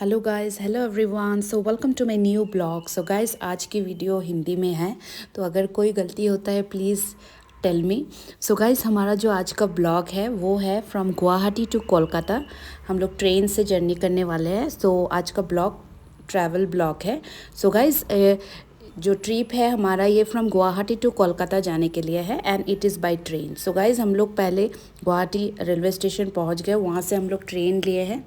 Hello guys, hello everyone. So welcome to my new blog. So guys, आज की video Hindi में है, तो अगर कोई गलती होता है please tell me. So guys, हमारा जो आज का ब्लॉग है वो है फ्रॉम गुवाहाटी टू कोलकाता। हम लोग ट्रेन से जर्नी करने वाले हैं। सो आज का ब्लॉग ट्रैवल ब्लॉग है। सो गाइस, जो ट्रिप है हमारा ये फ्रॉम गुवाहाटी टू कोलकाता जाने के लिए है and it is by train. So guys, हम लोग पहले गुवाहाटी रेलवे स्टेशन पहुंच गए, वहाँ से हम लोग ट्रेन लिए हैं।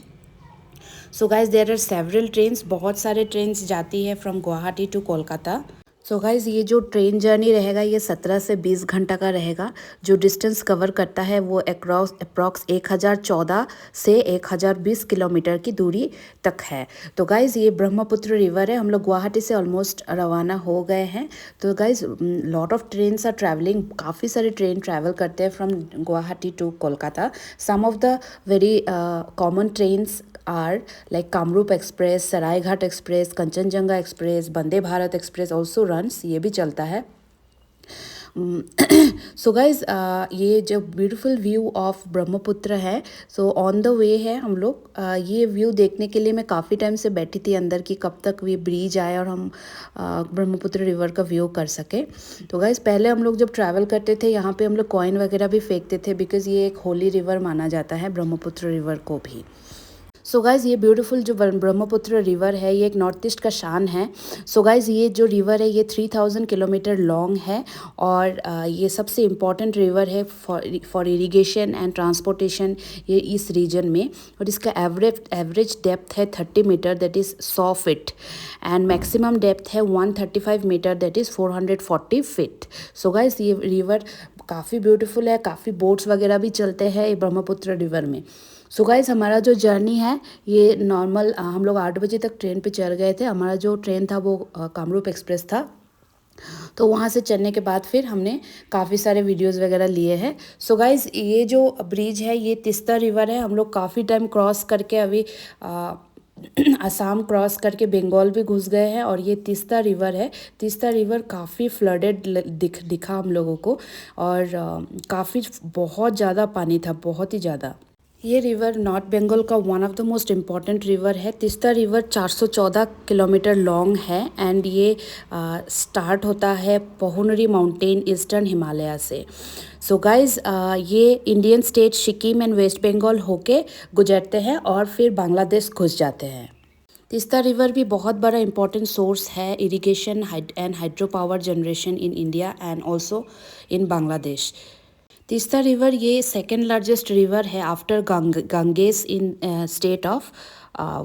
So guys, there are several trains, बहुत सारे ट्रेन्स जाती है from Guwahati to Kolkata. So guys, ये जो ट्रेन जर्नी रहेगा ये 17 से 20 घंटा का रहेगा। जो डिस्टेंस कवर करता है वो अप्रॉक्स 1014 से 1020 किलोमीटर की दूरी तक है। तो गाइज, ये ब्रह्मपुत्र रिवर है। हम लोग गुवाहाटी से ऑलमोस्ट रवाना हो गए हैं। तो guys, lot of trains are travelling, काफ़ी सारे ट्रेन ट्रैवल करते हैं from Guwahati to Kolkata. Some of the very common trains are like Kamrup Express, Saraighat Express, Kanchenjunga Express, Vande Bharat Express also runs, ये भी चलता है। सो गाइज, ये जो ब्यूटीफुल व्यू ऑफ ब्रह्मपुत्र है, सो ऑन द वे है हम लोग। ये व्यू देखने के लिए मैं काफ़ी टाइम से बैठी थी अंदर कि कब तक ये ब्रिज आए और हम ब्रह्मपुत्र रिवर का व्यू कर सके। तो गाइज, पहले हम लोग जब ट्रैवल करते थे यहाँ पे हम लोग कॉइन वगैरह भी फेंकते थे, बिकॉज़ ये एक होली रिवर माना जाता है ब्रह्मपुत्र रिवर को भी। सो गाइज़, ये ब्यूटीफुल जो ब्रह्मपुत्र रिवर है ये एक नॉर्थ ईस्ट का शान है। सो गाइज़, ये जो रिवर है ये 3000 किलोमीटर लॉन्ग है और ये सबसे इम्पॉर्टेंट रिवर है फॉर इरिगेशन एंड ट्रांसपोर्टेशन ये इस रीजन में। और इसका एवरेज डेप्थ है 30 metre, that is 100 feet, and maximum depth है 135 metre, that is 440 feet. So guys, ये रिवर काफ़ी ब्यूटीफुल है, काफ़ी बोट्स वगैरह भी चलते हैं ब्रह्मपुत्र रिवर में। सो गाइस, हमारा जो जर्नी है ये नॉर्मल, हम लोग 8 बजे तक ट्रेन पे चढ़ गए थे। हमारा जो ट्रेन था वो कामरूप एक्सप्रेस था। तो वहाँ से चलने के बाद फिर हमने काफ़ी सारे वीडियोस वगैरह लिए हैं। सो गाइस, ये जो ब्रिज है ये तिस्ता रिवर है। हम लोग काफ़ी टाइम क्रॉस करके अभी असम क्रॉस करके बंगाल भी घुस गए हैं और ये तिस्ता रिवर है। तिस्ता रिवर काफ़ी फ्लडेड दिखा हम लोगों को और काफ़ी बहुत ज़्यादा पानी था, बहुत ही ज़्यादा। ये रिवर नॉर्थ बंगाल का one of the most important river है। तिस्ता रिवर 414 किलोमीटर लॉन्ग है एंड ये स्टार्ट होता है पहुनरी माउंटेन ईस्टर्न हिमालय से। सो गाइज, ये Indian state Sikkim and west Bengal होके गुजरते हैं और फिर बांग्लादेश घुस जाते हैं। तिस्ता रिवर भी बहुत बड़ा इंपॉर्टेंट सोर्स है irrigation and hydro power generation in India and also in Bangladesh. Teesta river ये सेकेंड लार्जेस्ट रिवर है after Ganges in state of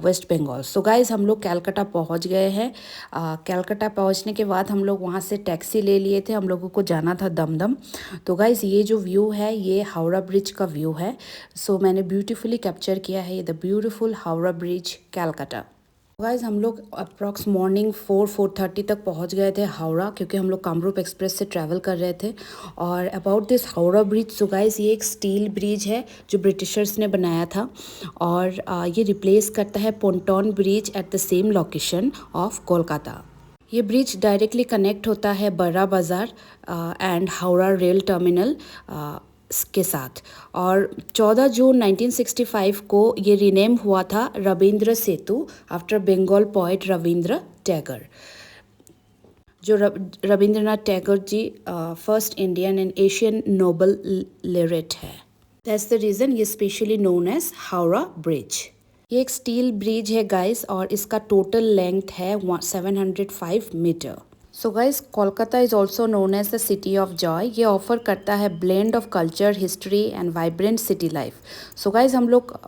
west Bengal. So guys, हम लोग कैलकाटा पहुंच गए हैं। कैलकाटा पहुंचने के बाद हम लोग वहां से टैक्सी ले लिए थे, हम लोगों को जाना था दमदम। तो गाइज, ये जो व्यू है ये हावड़ा ब्रिज का व्यू है। सो मैंने ब्यूटीफुली कैप्चर किया है ये the beautiful Howrah bridge Calcutta. Guys, हम लोग अप्रॉक्स मॉर्निंग 4:30 तक पहुंच गए थे हावड़ा, क्योंकि हम लोग कामरूप एक्सप्रेस से ट्रैवल कर रहे थे। और about this Howrah bridge, so guys, ये एक स्टील ब्रिज है जो ब्रिटिशर्स ने बनाया था और ये रिप्लेस करता है pontoon bridge at the same location of Kolkata. ये ब्रिज डायरेक्टली कनेक्ट होता है बड़ा बाज़ार एंड हावड़ा रेल टर्मिनल के साथ। और 14 जून 1965 को ये रीनेम हुआ था रविंद्र सेतु आफ्टर बंगाल पोएट रविंद्र टैगोर। जो Rabindranath Tagore ji first Indian and Asian Nobel laureate है। दैट्स द रीज़न ये specially known as Howrah bridge. ये एक स्टील ब्रिज है गाइस और इसका टोटल लेंथ है 705 मीटर। So guys, Kolkata is also known as the city of joy. ये ऑफर करता है blend of culture, history and vibrant city life. So guys, हम लोग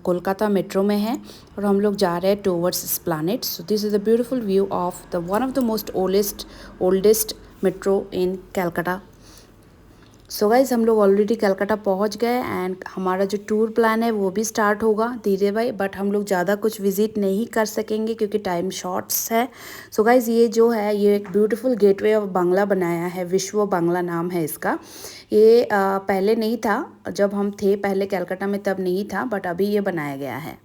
कोलकाता मेट्रो में हैं और हम लोग जा रहे हैं towards Esplanade. So this is the beautiful view of the one of the most oldest metro in Calcutta. So guys, हम लोग ऑलरेडी कलकत्ता पहुंच गए एंड हमारा जो टूर प्लान है वो भी स्टार्ट होगा धीरे भाई, बट हम लोग ज़्यादा कुछ विजिट नहीं कर सकेंगे क्योंकि टाइम शॉर्ट्स है। सो गाइज, ये जो है ये एक ब्यूटीफुल गेटवे ऑफ बांग्ला बनाया है, विश्व बांग्ला नाम है इसका। ये पहले नहीं था, जब हम थे पहले कलकत्ता में तब नहीं था, बट अभी ये बनाया गया है।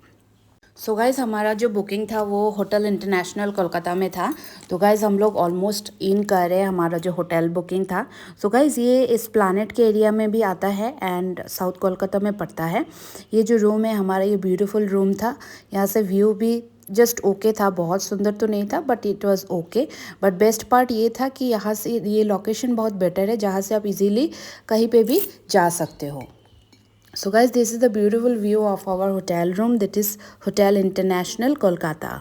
सो गाइज़ हमारा जो बुकिंग था वो होटल इंटरनेशनल कोलकाता में था। तो गाइज़ हम लोग ऑलमोस्ट इन कर रहे हैं, हमारा जो होटल बुकिंग था। सो गाइज़ ये इस प्लानेट के एरिया में भी आता है एंड साउथ कोलकाता में पड़ता है। ये जो रूम है हमारा, ये ब्यूटीफुल रूम था। यहाँ से व्यू भी जस्ट ओके था, बहुत सुंदर तो नहीं था but it was okay. But best part ये था कि यहाँ से ये लोकेशन बहुत बेटर है, जहाँ से आप इजीली कहीं पे भी जा सकते हो। So guys, this is the beautiful view of our hotel room, that is Hotel International Kolkata.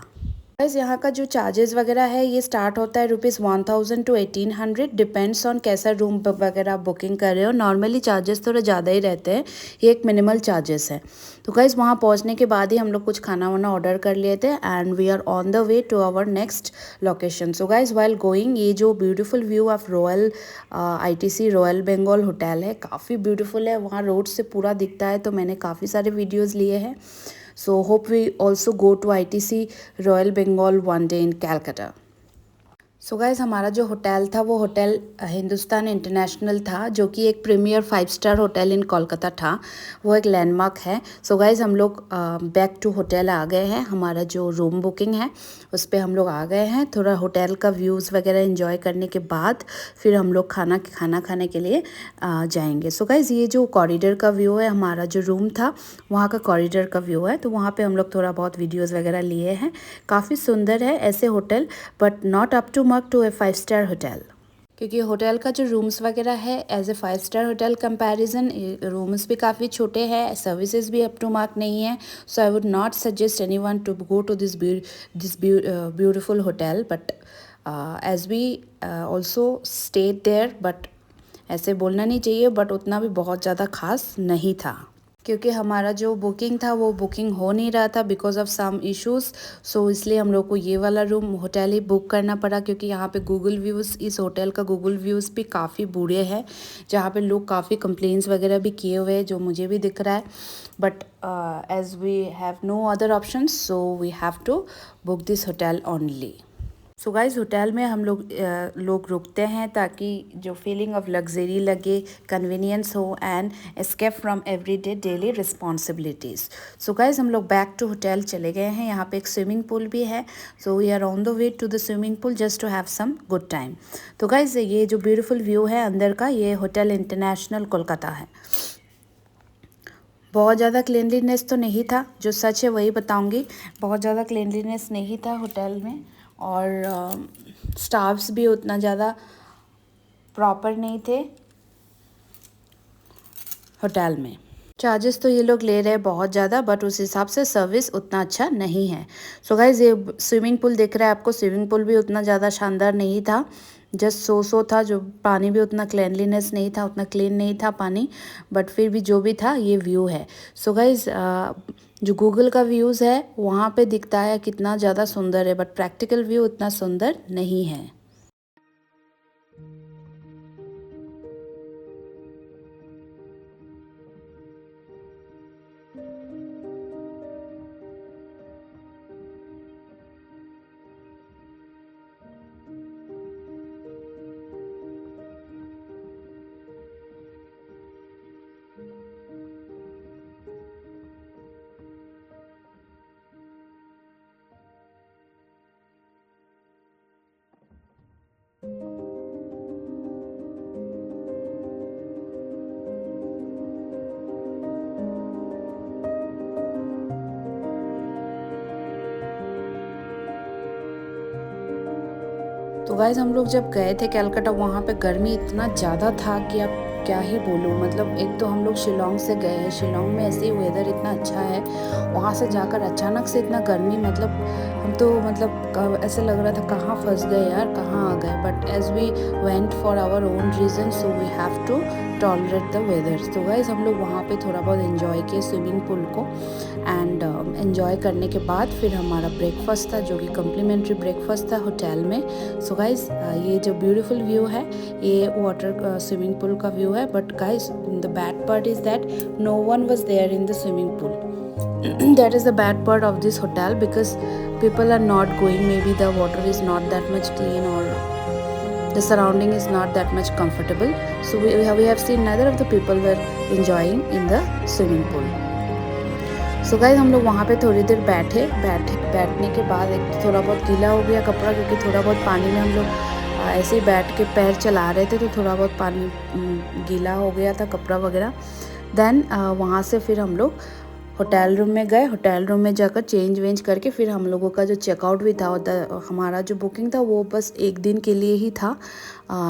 Guys यहाँ का जो चार्जेस वगैरह है ये स्टार्ट होता है ₹1000 to 1800, डिपेंड्स ऑन कैसा रूम वगैरह आप बुकिंग कर रहे हो। नॉर्मली चार्जेस थोड़े ज़्यादा ही रहते हैं, ये एक मिनिमल चार्जेस है। तो गाइस वहाँ पहुँचने के बाद ही हम लोग कुछ खाना वाना ऑर्डर कर लिए थे and we are on the way to our next location. So guys while going, ये जो beautiful view of royal ITC royal Bengal hotel है, काफ़ी ब्यूटीफुल है, वहाँ रोड से पूरा दिखता है। तो मैंने काफ़ी सारे वीडियोज़ लिए हैं। So hope we also go to ITC Royal Bengal one day in Calcutta. So guys हमारा जो होटल था वो होटल हिंदुस्तान इंटरनेशनल था, जो कि एक premier 5 star hotel in Kolkata था। वो एक लैंडमार्क है। सो गाइज़ हम लोग बैक टू होटल आ गए हैं। हमारा जो रूम बुकिंग है उस पर हम लोग आ गए हैं। थोड़ा होटल का व्यूज़ वगैरह एंजॉय करने के बाद फिर हम लोग खाना खाने के लिए जाएंगे। सो गाइज़ ये जो कॉरिडोर का व्यू है, हमारा जो रूम था वहाँ का कॉरिडोर का व्यू है। तो वहाँ पर हम लोग थोड़ा बहुत वीडियोज़ वगैरह लिए हैं। काफ़ी सुंदर है ऐसे hotel, but not up to mark to a 5 star hotel, क्योंकि होटल का जो रूम्स वगैरह है as a 5 star hotel comparison rooms भी काफ़ी छोटे हैं, सर्विसेज भी अप टू मार्क नहीं है। So I would not suggest anyone to go to this beautiful hotel, but as we also stayed there, but ऐसे बोलना नहीं चाहिए, बट उतना भी बहुत ज़्यादा खास नहीं था, क्योंकि हमारा जो बुकिंग था वो बुकिंग हो नहीं रहा था बिकॉज ऑफ सम इश्यूज़। सो इसलिए हम लोग को ये वाला रूम होटल ही बुक करना पड़ा, क्योंकि यहाँ पे गूगल व्यूज़, इस होटल का गूगल व्यूज़ भी काफ़ी बुरे हैं, जहाँ पे लोग काफ़ी कंप्लेंट्स वगैरह भी किए हुए हैं, जो मुझे भी दिख रहा है। But as we have no other option, so we have to book this hotel only. So guys hotel में हम लोग रुकते हैं ताकि जो फीलिंग ऑफ लग्जरी लगे, कन्वीनियंस हो and escape from everyday daily responsibilities. So guys हम लोग बैक टू होटल चले गए हैं। यहाँ पे एक स्विमिंग पूल भी है। So we are on the way to the swimming pool just to have some good time. तो गाइस ये जो ब्यूटीफुल व्यू है अंदर का, ये होटल इंटरनेशनल कोलकाता है। बहुत ज़्यादा क्लीनलीनेस तो नहीं था, जो सच है वही बताऊंगी। बहुत ज़्यादा क्लीनलीनेस नहीं था होटल में, और स्टाफ्स भी उतना ज़्यादा प्रॉपर नहीं थे होटल में। चार्जेस तो ये लोग ले रहे हैं बहुत ज़्यादा, बट उस हिसाब से सर्विस उतना अच्छा नहीं है। सो गाइस ये स्विमिंग पूल दिख रहा है आपको, स्विमिंग पूल भी उतना ज़्यादा शानदार नहीं था, जस्ट सो था। जो पानी भी उतना क्लीनलीनेस नहीं था, उतना क्लीन नहीं था पानी, बट फिर भी जो भी था ये व्यू है। सो गाइस जो गूगल का व्यूज़ है वहाँ पे दिखता है कितना ज़्यादा सुंदर है, बट प्रैक्टिकल व्यू उतना सुंदर नहीं है। तो गाइज़ हम लोग जब गए थे कलकत्ता, वहाँ पे गर्मी इतना ज़्यादा था कि अब क्या ही बोलूँ। मतलब एक तो हम लोग शिलोंग से गए हैं, शिलोंग में ऐसे ही वेदर इतना अच्छा है, वहाँ से जाकर अचानक से इतना गर्मी, मतलब हम तो मतलब ऐसे लग रहा था कहाँ फंस गए यार, कहाँ आ गए। But as we went for our own reason, so we have to tolerate the weather. तो गाइज़ हम लोग वहाँ पे थोड़ा बहुत एंजॉय किए स्विमिंग पूल को, एंड एंजॉय करने के बाद फिर हमारा ब्रेकफास्ट था, जो कि कम्प्लीमेंट्री ब्रेकफास्ट था होटल में। सो गाइज़ ये जो ब्यूटीफुल व्यू है ये वाटर स्विमिंग पूल का व्यू है, but guys the bad part is that no one was there in the swimming pool. That is the bad part of this hotel, because people are not going, maybe the water is not that much clean, or the surrounding is not that much comfortable. So we have seen neither of the people were enjoying in the swimming pool. So guys हम लोग वहाँ पे थोड़ी देर बैठने के बाद एक तो थोड़ा बहुत गीला हो गया कपड़ा, क्योंकि थोड़ा बहुत पानी में हम लोग ऐसे ही बैठ के पैर चला रहे थे, तो थोड़ा बहुत पानी गीला हो गया था कपड़ा वगैरह। देन वहाँ से फिर हम लोग होटल रूम में गए। होटल रूम में जाकर चेंज वेंज करके फिर हम लोगों का जो चेकआउट भी था, हमारा जो बुकिंग था वो बस एक दिन के लिए ही था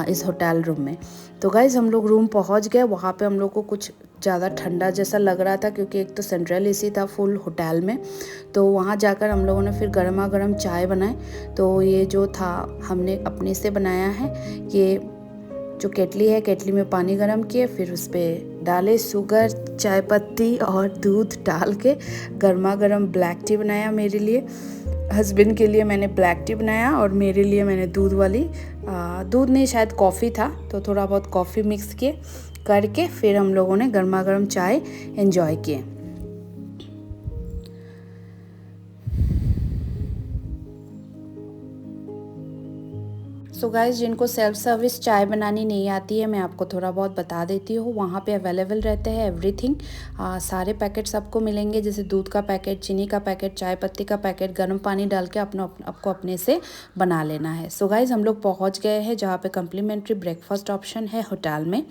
इस होटल रूम में। तो गाइज़ हम लोग रूम पहुंच गए। वहाँ पे हम लोग को कुछ ज़्यादा ठंडा जैसा लग रहा था, क्योंकि एक तो सेंट्रल एसी था फुल होटल में। तो वहाँ जाकर हम लोगों ने फिर गर्मा गर्म चाय बनाए। तो ये जो था हमने अपने से बनाया है। ये जो केटली है, केटली में पानी गर्म किए, फिर उस पर डाले शुगर, चाय पत्ती और दूध डाल के गर्मा गर्म ब्लैक टी बनाया मेरे लिए। हस्बैंड के लिए मैंने ब्लैक टी बनाया और मेरे लिए मैंने दूध वाली दूध नहीं, शायद कॉफ़ी था, तो थोड़ा बहुत कॉफ़ी मिक्स किए करके फिर हम लोगों ने गर्मा गर्म चाय एंजॉय किए। सो गाइस, जिनको सेल्फ सर्विस चाय बनानी नहीं आती है, मैं आपको थोड़ा बहुत बता देती हूँ। वहाँ पे अवेलेबल रहते हैं एवरीथिंग, सारे पैकेट्स आपको मिलेंगे, जैसे दूध का पैकेट, चीनी का पैकेट, चाय पत्ती का पैकेट, गर्म पानी डाल के आपको अपने से बना लेना है। सो गाइस हम लोग पहुँच गए हैं जहाँ पे कम्प्लीमेंट्री ब्रेकफास्ट ऑप्शन है होटल में।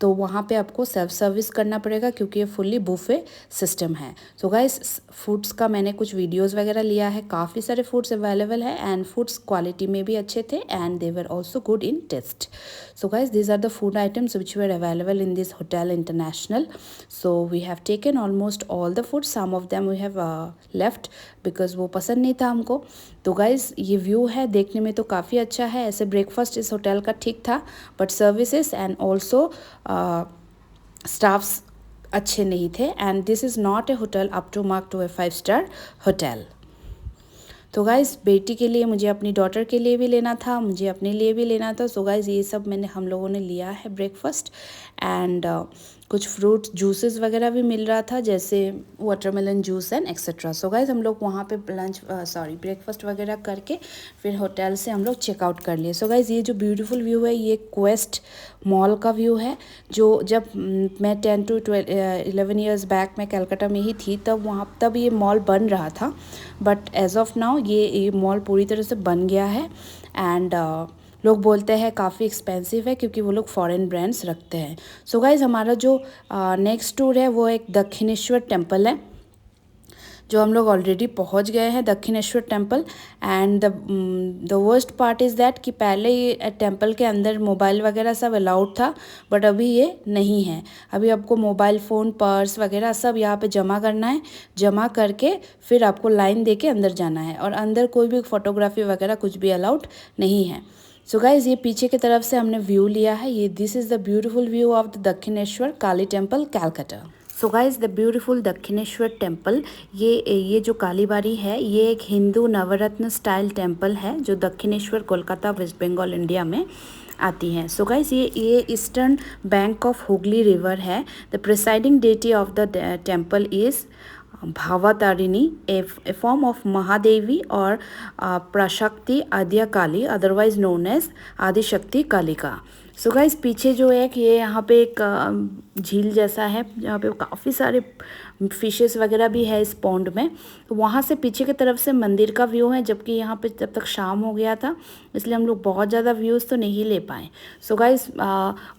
तो वहाँ पे आपको सेल्फ सर्विस करना पड़ेगा, क्योंकि ये फुल्ली बुफे सिस्टम है। सो गाइस फूड्स का मैंने कुछ वीडियोज़ वगैरह लिया है, काफ़ी सारे फूड्स अवेलेबल है एंड फूड्स क्वालिटी में भी अच्छे थे and they were also good in taste. So guys, these are the food items which were available in this hotel international. So we have taken almost all the food. Some of them we have left because वो पसंद नहीं था हमको। तो guys ये view है, देखने में तो काफ़ी अच्छा है। ऐसे ब्रेकफास्ट इस होटल का ठीक था, but services and also staffs अच्छे नहीं थे। And this is not a hotel up to mark to a 5-star hotel. तो गाइज़ बेटी के लिए, मुझे अपनी डॉटर के लिए भी लेना था, मुझे अपने लिए भी लेना था। सो गाइज़ ये सब हम लोगों ने लिया है ब्रेकफास्ट एंड कुछ फ्रूट जूसेस वगैरह भी मिल रहा था, जैसे watermelon juice and etcetera. So guys हम लोग वहाँ पे ब्रेकफास्ट वगैरह करके फिर होटल से हम लोग चेकआउट कर लिए। सो गाइज़ ये जो ब्यूटीफुल व्यू है, ये क्वेस्ट मॉल का व्यू है। जो जब मैं 10 to 11 ईयर्स बैक मैं कलकत्ता में ही थी, तब ये मॉल बन रहा था, बट एज ऑफ नाउ ये मॉल पूरी तरह से बन गया है। एंड लोग बोलते हैं काफ़ी एक्सपेंसिव है, क्योंकि वो लोग फॉरेन ब्रांड्स रखते हैं। सो गाइज़ हमारा जो नेक्स्ट टूर है वो एक दक्षिणेश्वर टेम्पल है, जो हम लोग ऑलरेडी पहुंच गए हैं Dakshineswar temple. And the worst part is that कि पहले ये टेम्पल के अंदर मोबाइल वगैरह सब अलाउड था, बट अभी ये नहीं है। अभी आपको मोबाइल फ़ोन, पर्स वगैरह सब यहाँ पे जमा करना है। जमा करके फिर आपको लाइन दे के अंदर जाना है, और अंदर कोई भी फोटोग्राफी वगैरह कुछ भी अलाउड नहीं है। सो गाइज़ ये पीछे की तरफ से हमने व्यू लिया है। ये this is the beautiful view of the Dakshineswar Kali temple Calcutta. So guys the beautiful Dakshineswar temple, ये जो कालीबाड़ी है, ये एक हिंदू नवरत्न स्टाइल टेम्पल है, जो दक्षिणेश्वर कोलकाता वेस्ट बंगाल इंडिया में आती हैं। सो गाइज़ ये eastern bank of Hooghly river है। The presiding deity of the temple is Bhavatarini, a form of Mahadevi और Parashakti Adya Kali, otherwise known as Adishakti Kalika. So guys पीछे जो है कि ये यहाँ पे एक झील जैसा है, जहाँ पे काफ़ी सारे फिशेस वगैरह भी है इस पॉन्ड में। तो वहाँ से पीछे की तरफ से मंदिर का व्यू है, जबकि यहाँ पे जब तक शाम हो गया था, इसलिए हम लोग बहुत ज़्यादा व्यूज़ तो नहीं ले पाए। सो गाइस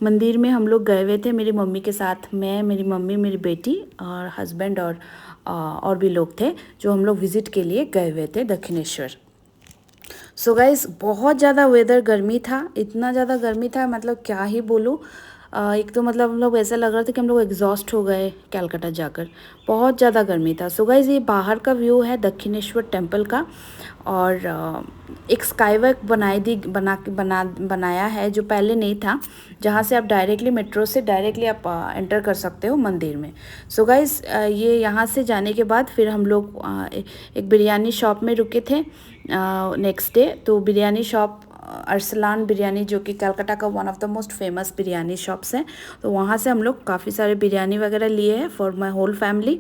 मंदिर में हम लोग गए हुए थे मेरी मम्मी के साथ। मैं, मेरी मम्मी, मेरी बेटी और हस्बैंड और भी लोग थे, जो हम लोग विज़िट के लिए गए हुए थे दक्षिणेश्वर। सो गाइस बहुत ज़्यादा वेदर गर्मी था, इतना ज़्यादा गर्मी था, मतलब क्या ही बोलूँ। एक तो मतलब हम लोग ऐसा लग रहा था कि हम लोग एग्जॉस्ट हो गए कलकत्ता जाकर, बहुत ज़्यादा गर्मी था। सो गाइस ये बाहर का व्यू है दक्षिणेश्वर टेम्पल का, और एक स्काईवॉक बनाया है जो पहले नहीं था, जहाँ से आप डायरेक्टली मेट्रो से डायरेक्टली आप एंटर कर सकते हो मंदिर में। सो गाइस ये यहाँ से जाने के बाद फिर हम लोग एक बिरयानी शॉप में रुके थे नेक्स्ट डे। तो बिरयानी शॉप अरसलान बिरयानी, जो कि कलकत्ता का one of the most famous biryani shops हैं। तो वहाँ से हम लोग काफ़ी सारे बिरयानी वगैरह लिए हैं for my whole family.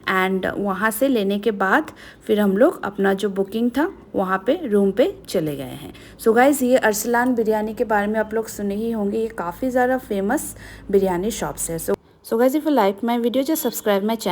And वहाँ से लेने के बाद फिर हम लोग अपना जो बुकिंग था वहाँ पे रूम पे चले गए हैं। सो गाइज़ ये अरसलान बिरयानी के बारे में आप लोग सुने ही होंगे, ये काफ़ी ज़्यादा फेमस बिरयानी शॉप्स है। So guys if you like my video, just subscribe my channel.